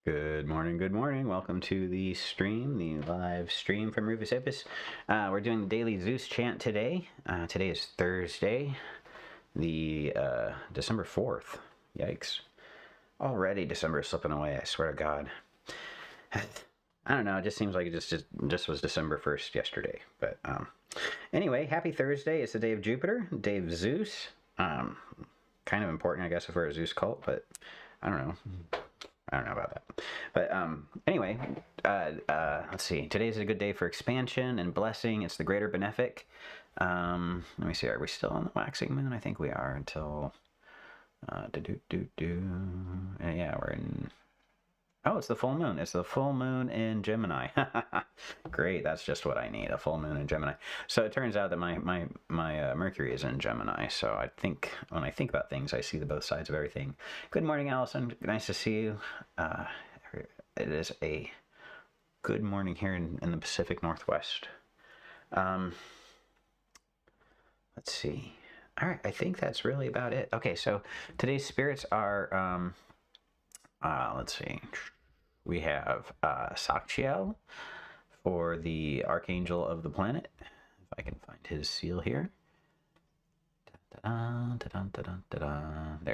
Good morning, good morning. Welcome to the stream, the live stream from Rufus Apis. We're doing the daily Zeus chant today. Today is Thursday, the December 4th. Yikes. Already December is slipping away, I swear to God. I don't know, it just seems like it just was December 1st yesterday. But anyway, happy Thursday. It's the day of Jupiter, day of Zeus. Kind of important, I guess, if we're a Zeus cult, but I don't know. I don't know about that. But anyway, let's see. Today's a good day for expansion and blessing. It's the greater benefic. Let me see. Are we still on the waxing moon? I think we are until... yeah, we're in... Oh, it's the full moon. It's the full moon in Gemini. Great. That's just what I need, a full moon in Gemini. So it turns out that my Mercury is in Gemini. So I think when I think about things, I see the both sides of everything. Good morning, Allison. Nice to see you. It is a good morning here in the Pacific Northwest. Let's see. All right. I think that's really about it. Okay. So today's spirits are, let's see. We have Sachiel for the Archangel of the Planet. If I can find his seal here. There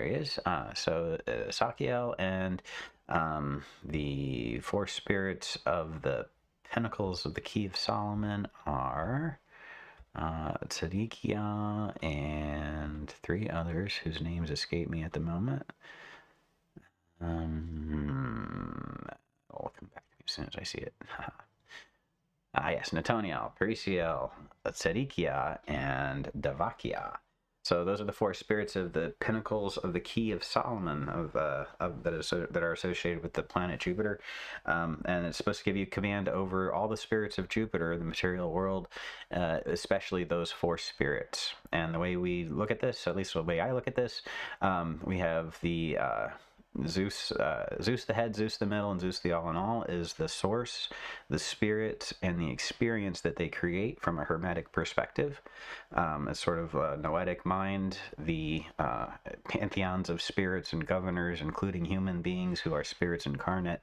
he is. So Sachiel and the four spirits of the Pinnacles of the Key of Solomon are Tzadikia and three others whose names escape me at the moment. I'll come back to me as soon as I see it. Yes, Natoniel, Periciel, Tzadikia, and Davakia. So those are the four spirits of the Pinnacles of the Key of Solomon that are associated with the planet Jupiter. And it's supposed to give you command over all the spirits of Jupiter in the material world, especially those four spirits. And the way we look at this, at least the way I look at this, we have the... Zeus the Head, Zeus the Middle, and Zeus the All in all is the source, the spirit, and the experience that they create from a Hermetic perspective. It's sort of a noetic mind, the pantheons of spirits and governors, including human beings who are spirits incarnate,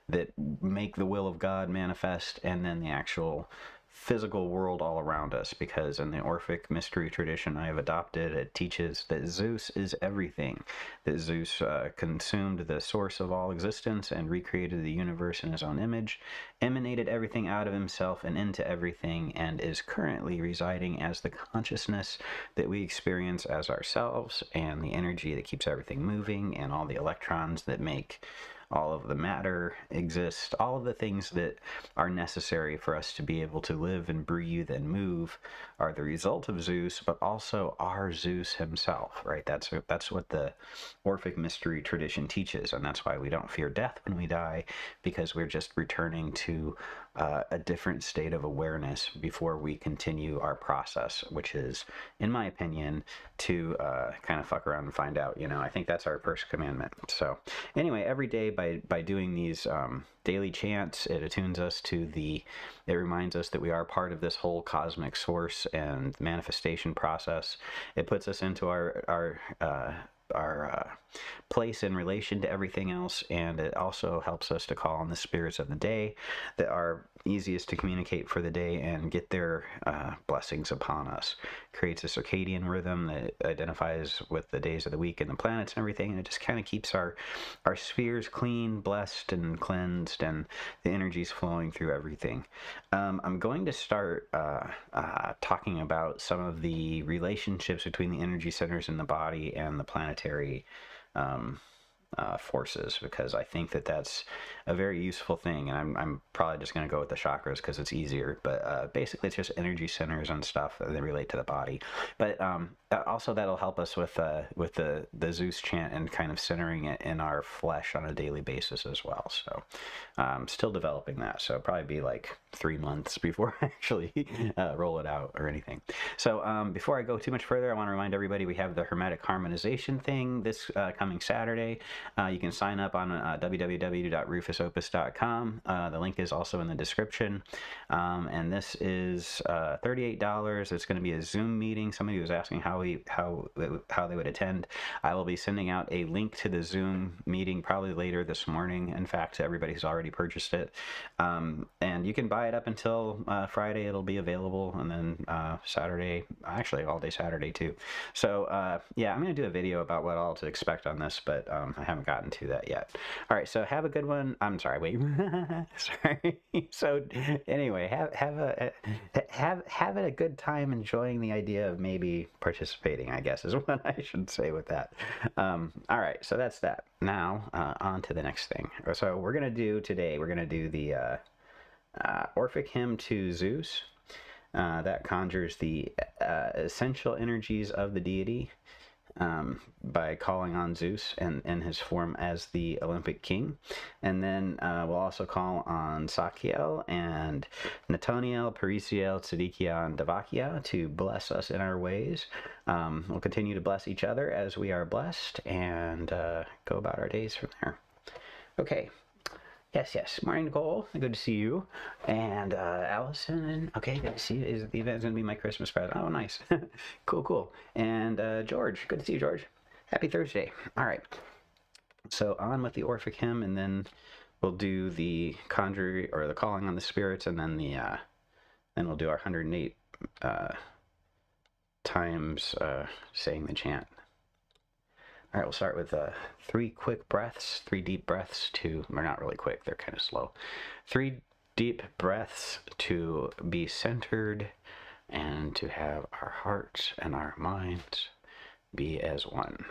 that make the will of God manifest, and then the actual physical world all around us, because in the Orphic mystery tradition I have adopted, it teaches that Zeus is everything, that Zeus consumed the source of all existence and recreated the universe in his own image, emanated everything out of himself and into everything, and is currently residing as the consciousness that we experience as ourselves, and the energy that keeps everything moving, and all the electrons that make all of the matter exist, all of the things that are necessary for us to be able to live and breathe and move are the result of Zeus, but also are Zeus himself, right? That's what the Orphic mystery tradition teaches, and that's why we don't fear death when we die, because we're just returning to a different state of awareness before we continue our process, which is, in my opinion, to kind of fuck around and find out. You know, I think that's our first commandment. So anyway, every day by doing these daily chants, it attunes us to it reminds us that we are part of this whole cosmic source and manifestation process. It puts us into our place in relation to everything else, and it also helps us to call on the spirits of the day that are easiest to communicate for the day and get their blessings upon us. Creates a circadian rhythm that identifies with the days of the week and the planets and everything, and it just kind of keeps our spheres clean, blessed, and cleansed, and the energies flowing through everything. I'm going to start talking about some of the relationships between the energy centers in the body and the planetary forces, because I think that that's a very useful thing, and I'm probably just going to go with the chakras because it's easier, but basically it's just energy centers and stuff that relate to the body. But also that'll help us with the Zeus chant and kind of centering it in our flesh on a daily basis as well. So still developing that, so probably be like 3 months before I actually roll it out or anything. So before I go too much further, I want to remind everybody we have the Hermetic Harmonization thing this coming Saturday. You can sign up on www.rufusopus.com. The link is also in the description, and this is $38. It's going to be a Zoom meeting. Somebody was asking how they would attend. I will be sending out a link to the Zoom meeting probably later this morning, in fact, to everybody who's already purchased it. And you can buy it up until Friday. It'll be available, and then Saturday, actually all day Saturday too. So yeah, I'm going to do a video about what all to expect on this, but I haven't gotten to that yet. All right, so have a good one. I'm sorry, wait. Sorry. So anyway, have a good time enjoying the idea of maybe participating, I guess is what I should say with that. All right, so that's that. Now on to the next thing. So we're going to do the Orphic Hymn to Zeus. That conjures the essential energies of the deity by calling on Zeus in his form as the Olympic king. And then we'll also call on Sakiel and Natoniel, Parisiel, Tzadikia, and Davakia to bless us in our ways. We'll continue to bless each other as we are blessed, and go about our days from there. Okay. Yes. Morning, Nicole. Good to see you. And Allison. Okay, good to see you. The event's going to be my Christmas present. Oh, nice. Cool. And George. Good to see you, George. Happy Thursday. All right. So on with the Orphic Hymn, and then we'll do the conjuring or the calling on the spirits, and then then we'll do our 108 times saying the chant. All right, we'll start with 3 quick breaths, 3 deep breaths they're not really quick, they're kind of slow. 3 deep breaths to be centered and to have our hearts and our minds be as one.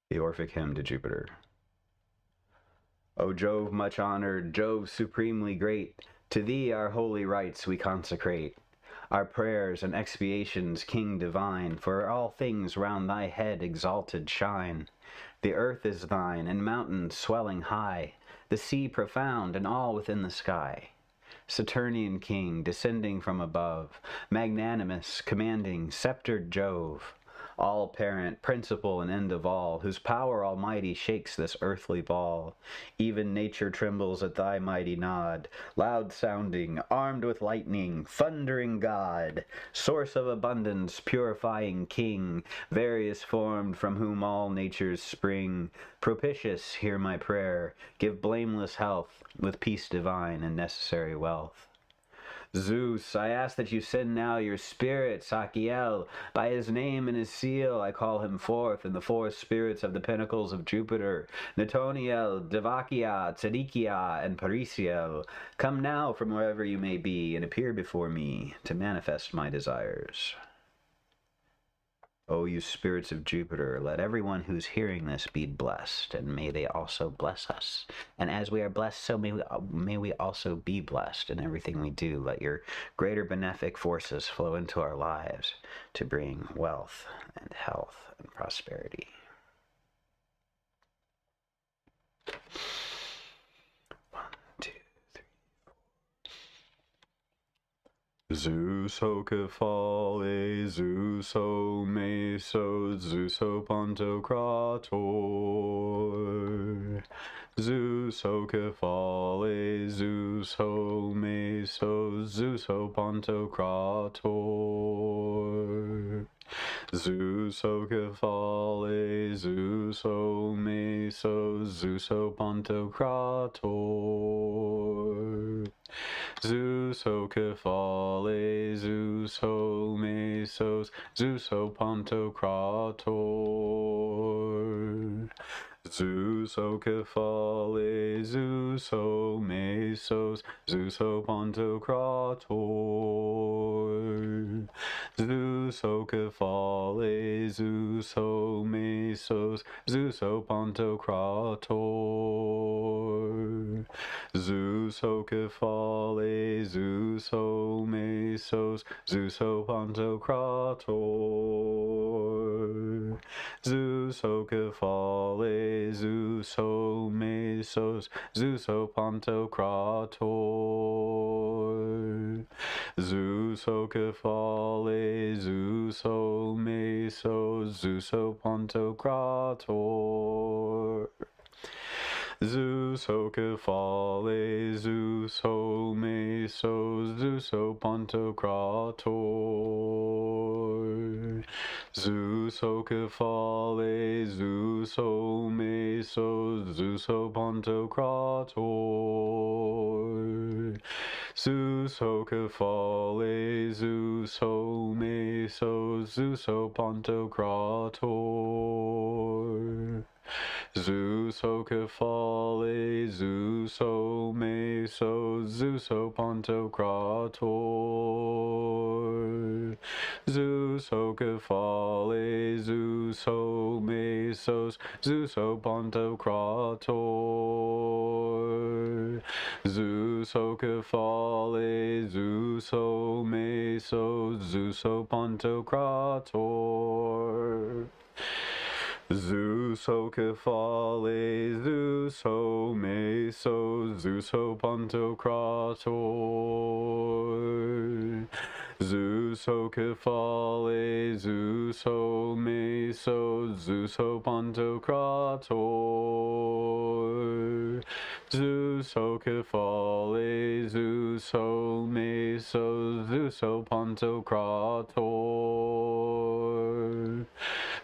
The Orphic Hymn to Jupiter. O Jove much honored, Jove supremely great, to thee our holy rites we consecrate. Our prayers and expiations, King divine, for all things round thy head exalted shine. The earth is thine, and mountains swelling high, the sea profound, and all within the sky. Saturnian King, descending from above, magnanimous, commanding, sceptered Jove, all-parent, principle, and end of all, whose power almighty shakes this earthly ball. Even nature trembles at thy mighty nod, loud-sounding, armed with lightning, thundering God, source of abundance, purifying King, various-formed, from whom all natures spring. Propitious, hear my prayer, give blameless health, with peace divine and necessary wealth. Zeus, I ask that you send now your spirit, Sakiel. By his name and his seal I call him forth, and the 4 spirits of the pinnacles of Jupiter, Natoniel, Davakia, Tzadikia, and Parisiel. Come now from wherever you may be, and appear before me to manifest my desires. O you spirits of Jupiter, let everyone who's hearing this be blessed, and may they also bless us. And as we are blessed, so may we also be blessed in everything we do. Let your greater benefic forces flow into our lives to bring wealth and health and prosperity. Zeus ho Cephale, Zeus ho Meso, Zeus ho Pantocrator. Zeus ho Cephale, Zeus ho Meso, Zeus ho Pantocrator. Zeus ho Cephale, Zeus ho Meso, Zeus ho Pantocrator. Zeus ho Cephale, Zeus ho Mesos, Zeus ho Pantocrator. Zeus o Cephale, Zeus o Mesos, Zeus o Pantocrator. Zeus o Cephale, Zeus o Mesos, Zeus o Pantocrator. Zeus o Cephale, Zeus o Mesos, Zeus o Pantocrator. Zeus o Cephale, Zeus o Mesos, Zeus o Pantocrator. Zeus o Cephale, Zeus o Mesos, Zeus o Pantocrator. Zeus o Cephale, Zeus o Mesos, Zeus o Pantocrator. Zeus o Cephale, Zeus o Mesos, Zeus o Pantocrator. Zeus o Cephale, Zeus o Mesos, Zeus o Pantocrator. Zeus o Cephale, Zeus o Mesos, Zeus o Pantocrator. Zeus o Cephale, Zeus o Mesos, Zeus o Pantocrator. Zeus o Cephale, Zeus o Mesos, Zeus o Pantocrator. Zeus o Cephale, Zeus o Mesos, Zeus o Pantocrator. Zeus o Cephale, Zeus o Mesos, Zeus o Pantocrator. Zeus o Cephale, Zeus o Mesos, Zeus o Pantocrator.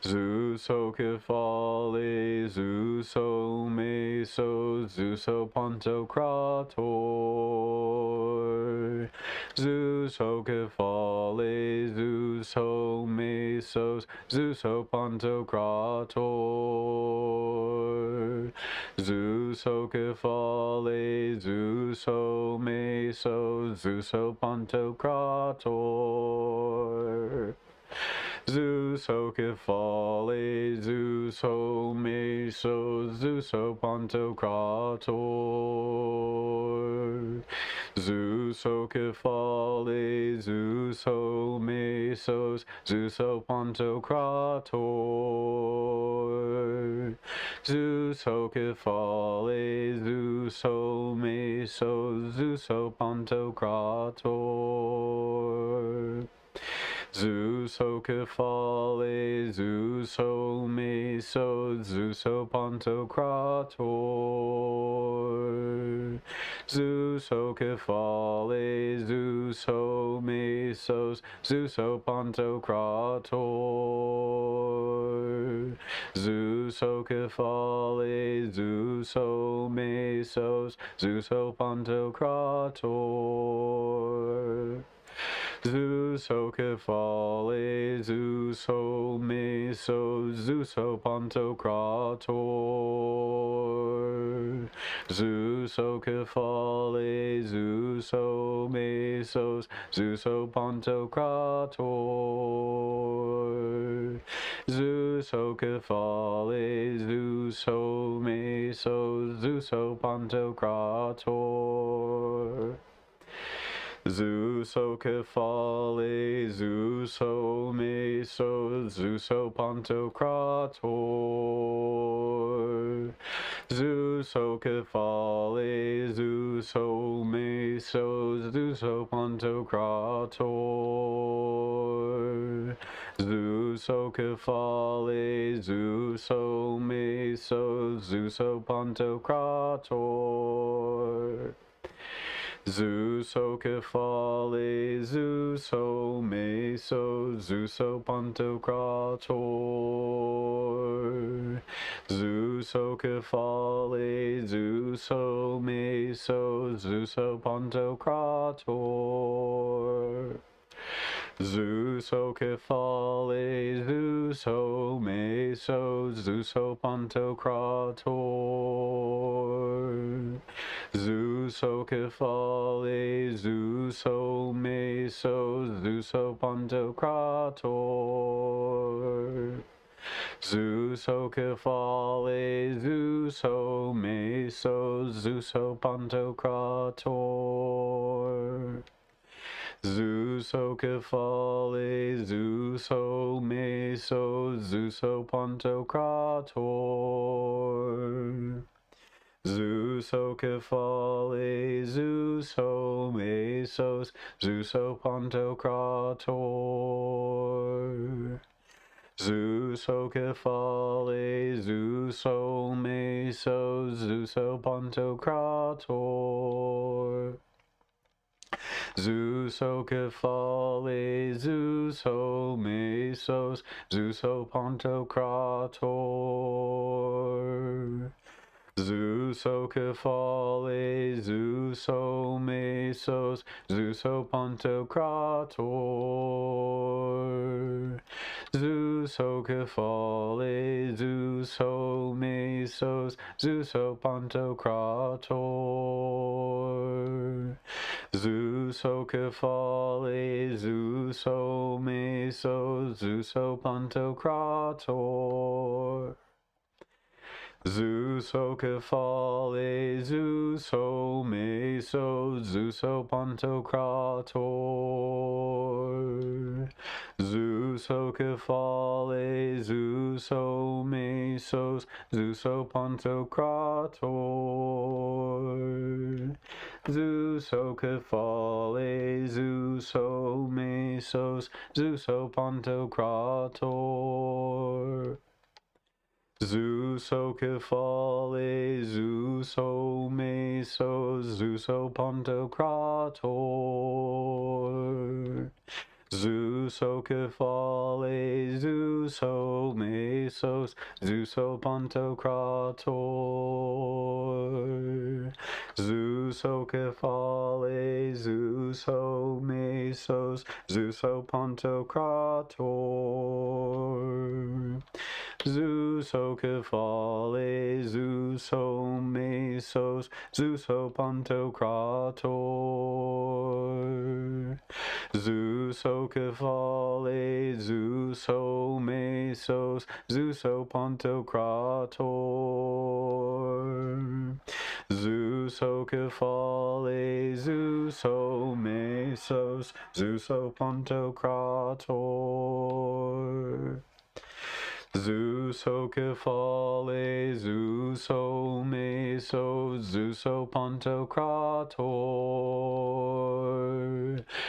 Zeus o Cephale, Zeus o Mesos, Zeus o Pantocrator. Zeus o Cephale, Zeus o Mesos, Zeus o Pantocrator. Zeus o Cephale, Zeus o Mesos, Zeus o Pantocrator. Zeus o Cephale, Zeus o Mesos, Zeus o Pantocrator. Zeus o Cephale, Zeus o Mesos, Zeus o Pantocrator. Zeus o Cephale, Zeus o Mesos, Zeus o Pantocrator. Zeus o Cephale, Zeus o Mesos, Zeus o Pantocrator. Zeus o Cephale, Zeus o Mesos, Zeus o Pantocrator. Zeus o Cephale, Zeus o Mesos, Zeus o Pantocrator. Zeus o Cephale, Zeus o Mesos, Zeus o Pantocrator. Zeus o Cephale, Zeus o Mesos, Zeus o Pantocrator. Zeus o Cephale, Zeus o Mesos, Zeus o Pantocrator. Zeus o Cephale, Zeus o Mesos, Zeus o Pantocrator. Zeus o Cephale, Zeus o Mesos, Zeus o Pantocrator. Zeus o Cephale, Zeus o Mesos, Zeus o Pantocrator. Zeus o Cephale, Zeus o Mesos, Zeus o Pantocrator. Zeus o Cephale, Zeus o Mesos, Zeus o Pantocrator. Zeus o Cephale, Zeus o Meso, Zeus o Pantocrator. Zeus o Cephale, Zeus o Meso, Zeus o Pantocrator. Zeus o Cephale, Zeus o Meso, Zeus o Pantocrator. Zeus o Cephale, Zeus o Meso, Zeus o Pantocrator. Zeus o Cephale, Zeus o Mesos, Zeus o Pantocrator. Zeus o Cephale, Zeus o Mesos, Zeus o Pantocrator. Zeus o Cephale, Zeus o Mesos, Zeus o Pantocrator. Zeus o Cephale, Zeus o Mesos, Zeus o Pantocrator. Zeus o Cephale, Zeus o Mesos, Zeus o Pantocrator. Zeus o Cephale, Zeus o Mesos, Zeus o Pantocrator. Zeus o Cephale, Zeus o Mesos, Zeus o Pantocrator. Zeus o Cephale, Zeus o Mesos, Zeus o Pantocrator. Zeus o Cephale, Zeus o Mesos, Zeus o Pantocrator. Zeus o Cephale, Zeus o Mesos, Zeus o Pantocrator. Zeus o Cephale, Zeus o Mesos, Zeus o Pantocrator. Zeus o Cephale, Zeus o Mesos, Zeus o Pantocrator. Zeus o Cephale, Zeus o Mesos, Zeus o Pantocrator. Zeus o Cephale, Zeus o Mesos, Zeus o Pantocrator. Zeus o Cephale, Zeus o Mesos, Zeus o Pantocrator. Zeus o Cephale, Zeus o Mesos, Zeus o Pantocrator.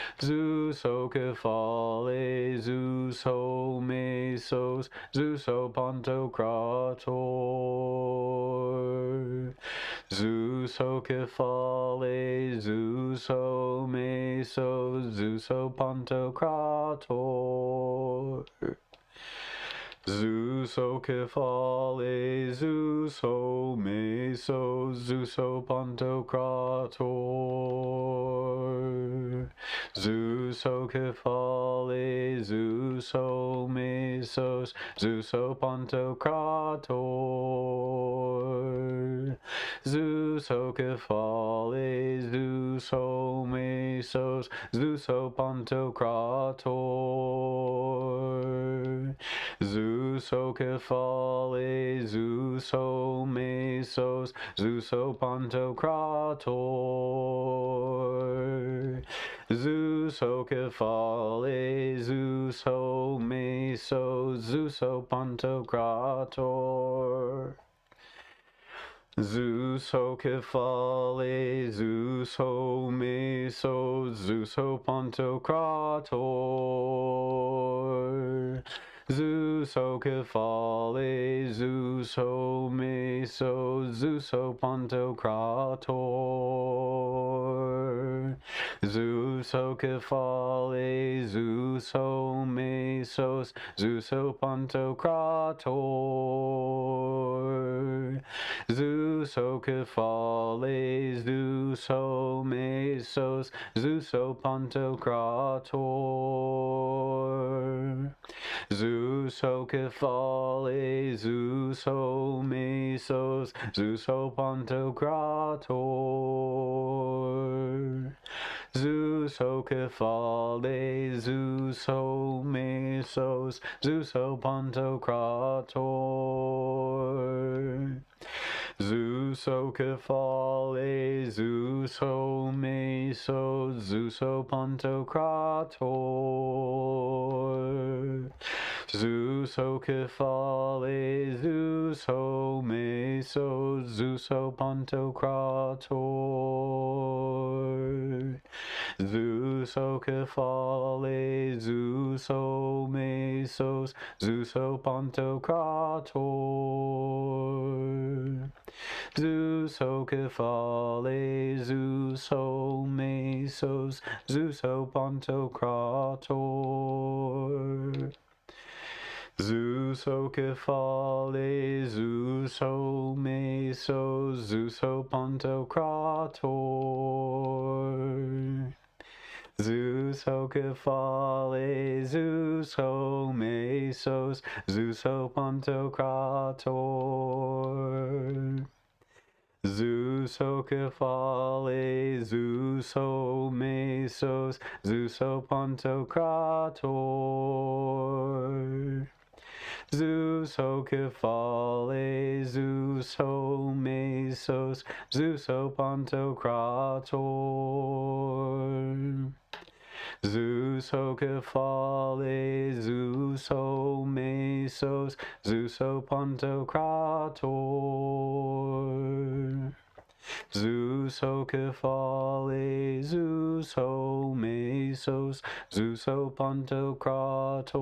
Zeus o Cephale, Zeus o Mesos, Zeus o Pantocrator. Zeus o Cephale, Zeus o Mesos, Zeus o Pantocrator. Zeus o Cephale, Zeus o Mesos, Zeus o Pantocrator. Zeus o Cephale, Zeus o Mesos, Zeus o Pantocrator. Zeus o Cephale, Zeus o Mesos, Zeus o Pantocrator. Zeus o Cephale, Zeus o Mesos, Zeus o Pantocrator. Zeus o Cephale, Zeus o Mesos, Zeus o Pantocrator. Zeus o Cephale, Zeus o Mesos, Zeus o Pantocrator. Zeus o Cephale, Zeus o Mesos, Zeus o Pantocrator. Zeus o Cephale, Zeus o Mesos, Zeus o Pantocrator. Zeus o Cephale, Zeus o Mesos, Zeus o Pantocrator. Zeus o Cephale, Zeus o Mesos, Zeus o Pantocrator. Zeus o Cephale, Zeus o Mesos, Zeus o Pantocrator. Zeus o Cephale, Zeus o Mesos, Zeus o Pantocrator. Zeus o Cephale, Zeus o Mesos, Zeus o Pantocrator. Zeus o Cephale, Zeus o Mesos, Zeus o Pantocrator. Zeus o Cephale, Zeus o Mesos, Zeus o Pantocrator. Zeus o Cephale, Zeus o Mesos, Zeus o Pantocrator. Zeus o Cephale, Zeus o Mesos, Zeus o Pantocrator. Zeus o Cephale, Zeus o Mesos, Zeus o Pantocrator. Zeus o Cephale, Zeus o Mesos, Zeus o Pantocrator. Zeus o Cephale, Zeus o Mesos, Zeus o Pantocrator. Zeus o Cephale, Zeus o Mesos, Zeus o Pantocrator.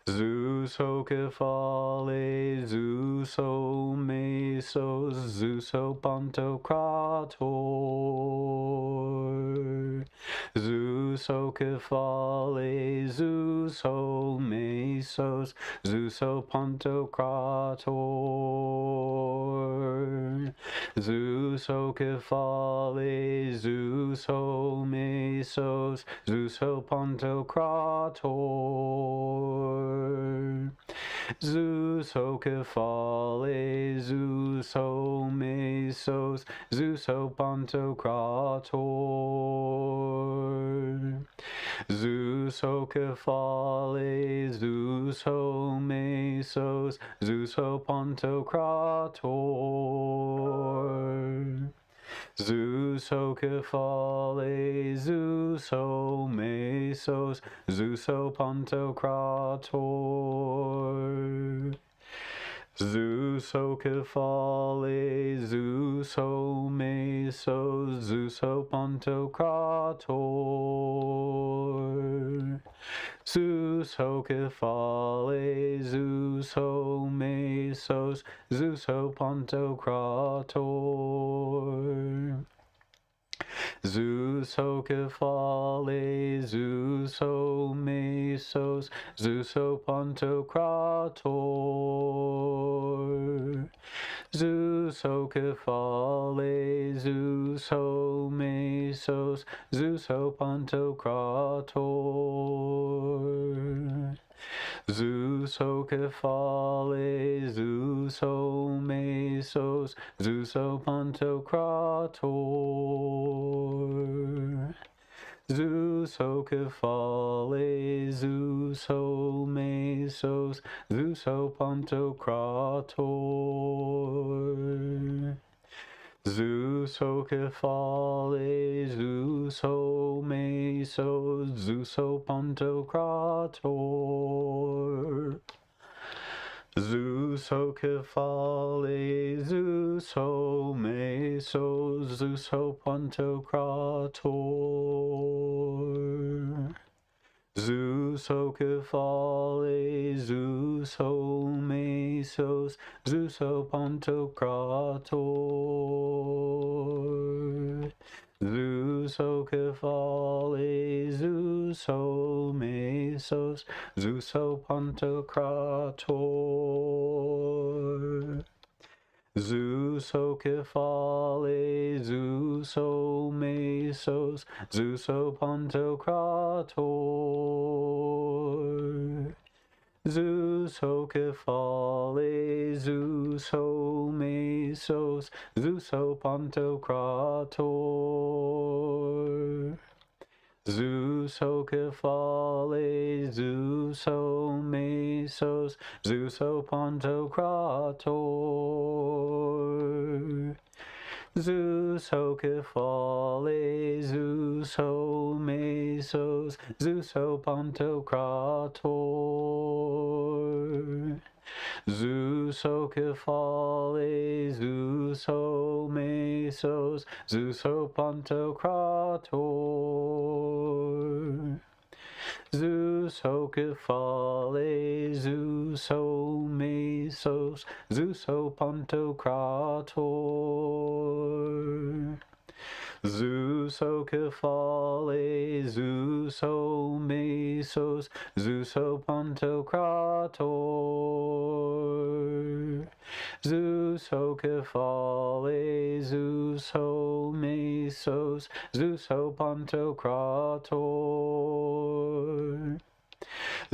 Zeus o Cephale, Zeus o Mesos, Zeus o Pantocrator. Zeus o Cephale, Zeus o Mesos, Zeus o Pantocrator. Zeus o Cephale, Zeus o Mesos, Zeus o Pantocrator. Zeus o Cephale, Zeus o Mesos, Zeus o Pantocrator. Zeus o Cephale, Zeus o Mesos, Zeus o Pantocrator. Zeus o Cephale, Zeus o Mesos, Zeus o Pantocrator. Zeus o Cephale, Zeus o Mesos, Zeus o Pantocrator. Zeus o Cephale, Zeus o Mesos, Zeus o Pantocrator. Zeus o Cephale, Zeus o Mesos, Zeus o Pantocrator. Zeus o Cephale, Zeus o Mesos, Zeus o Pantocrator. Zeus o Cephale, Zeus o Mesos, Zeus o Pantocrator. Zeus o Cephale, Zeus o Mesos, Zeus o Pantocrator. Zeus o Cephale, Zeus o Mesos, Zeus o Pantocrator. Zeus o Cephale, Zeus o Mesos, Zeus o Pantocrator. Zeus Ocephale, Zeus Ho Mesos, Zeus Ho Pantocrator. Zeus Ocephale, Zeus Ho Mesos, Zeus Ho Pantocrator. Zeus Ocephale, Zeus O Mesos, Zeus O Pantocrator. Zeus Ocephale, Zeus O Mesos, Zeus O Pantocrator. Zeus Ocephale, Zeus O Mesos, Zeus O Pantocrator. Zeus Ocephale, Zeus O Mesos, Zeus O Pantocrator. Zeus Ocephale, Zeus O Mesos, Zeus O Pantocrator. Zeus Ocephale, Zeus O Mesos, Zeus O Pantocrator. Zeus Ocephale, Zeus O Mesos, Zeus O Pantocrator. Zeus Ocephale, Zeus O Mesos, Zeus O Pantocrator.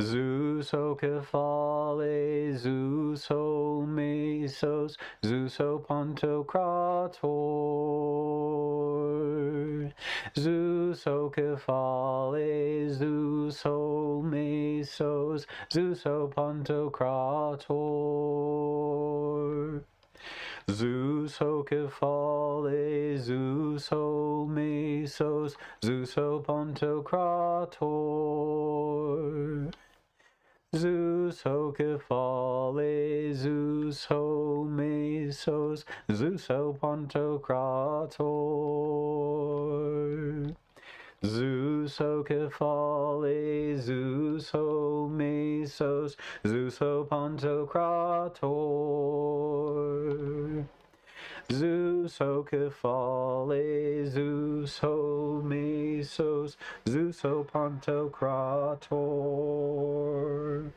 Zeus Ocephale, Zeus O Mesos, Zeus O Pantocrator. Zeus Ocephale, Zeus O Mesos, Zeus O Pantocrator. Zeus Ocephale, Zeus O Mesos, Zeus O Pantocrator. Zeus Ocephale, Zeus O Mesos, Zeus O Pantocrator. Zeus Ocephale, Zeus O Mesos, Zeus O Pantocrator. Zeus Ocephale, Zeus O Mesos, Zeus O Pantocrator.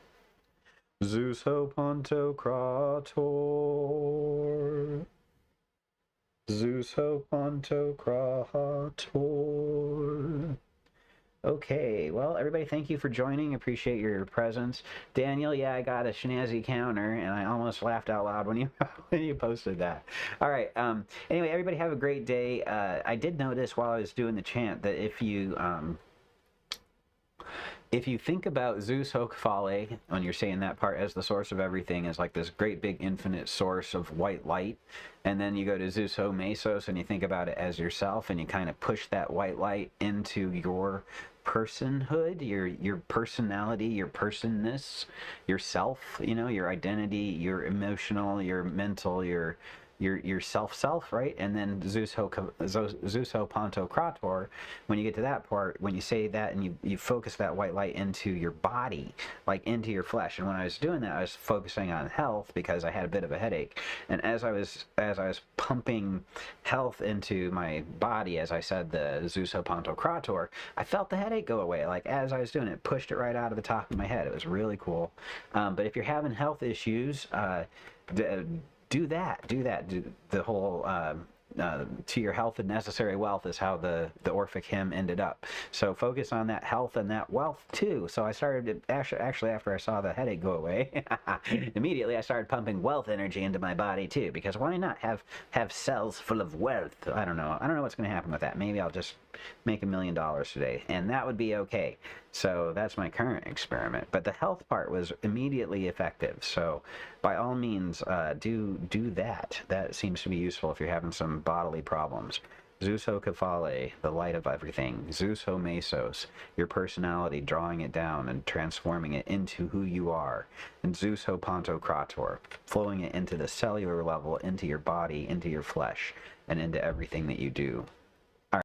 Zeus O Pantocrator. Zeus O Pantocrator. Okay, well, everybody, thank you for joining. Appreciate your presence. Daniel, yeah, I got a snazzy counter, and I almost laughed out loud when you when you posted that. All right. Anyway, everybody, have a great day. I did notice while I was doing the chant that if you think about Zeus Ocephale, when you're saying that part as the source of everything, as like this great big infinite source of white light, and then you go to Zeus Ho Mesos and you think about it as yourself, and you kind of push that white light into your personhood, your personality, your personness, yourself, your identity, your emotional, your mental, your self, right? And then Zeus Ho Pantocrator, when you get to that part, when you say that and you focus that white light into your body, like into your flesh. And when I was doing that, I was focusing on health because I had a bit of a headache. And as I was pumping health into my body, as I said, the Zeus Ho Pantocrator, I felt the headache go away. Like as I was doing it, pushed it right out of the top of my head. It was really cool. But if you're having health issues, do that. Do the whole to your health and necessary wealth is how the Orphic hymn ended up. So focus on that health and that wealth too. So I started actually after I saw the headache go away, immediately I started pumping wealth energy into my body too, because why not have cells full of wealth? I don't know what's going to happen with that. Maybe I'll just make $1 million today, and that would be okay. So that's my current experiment. But the health part was immediately effective. So by all means, do that. That seems to be useful if you're having some bodily problems. Zeus Ocephale, the light of everything. Zeus Ho Mesos, your personality, drawing it down and transforming it into who you are. And Zeus Ho Pantocrator, flowing it into the cellular level, into your body, into your flesh, and into everything that you do.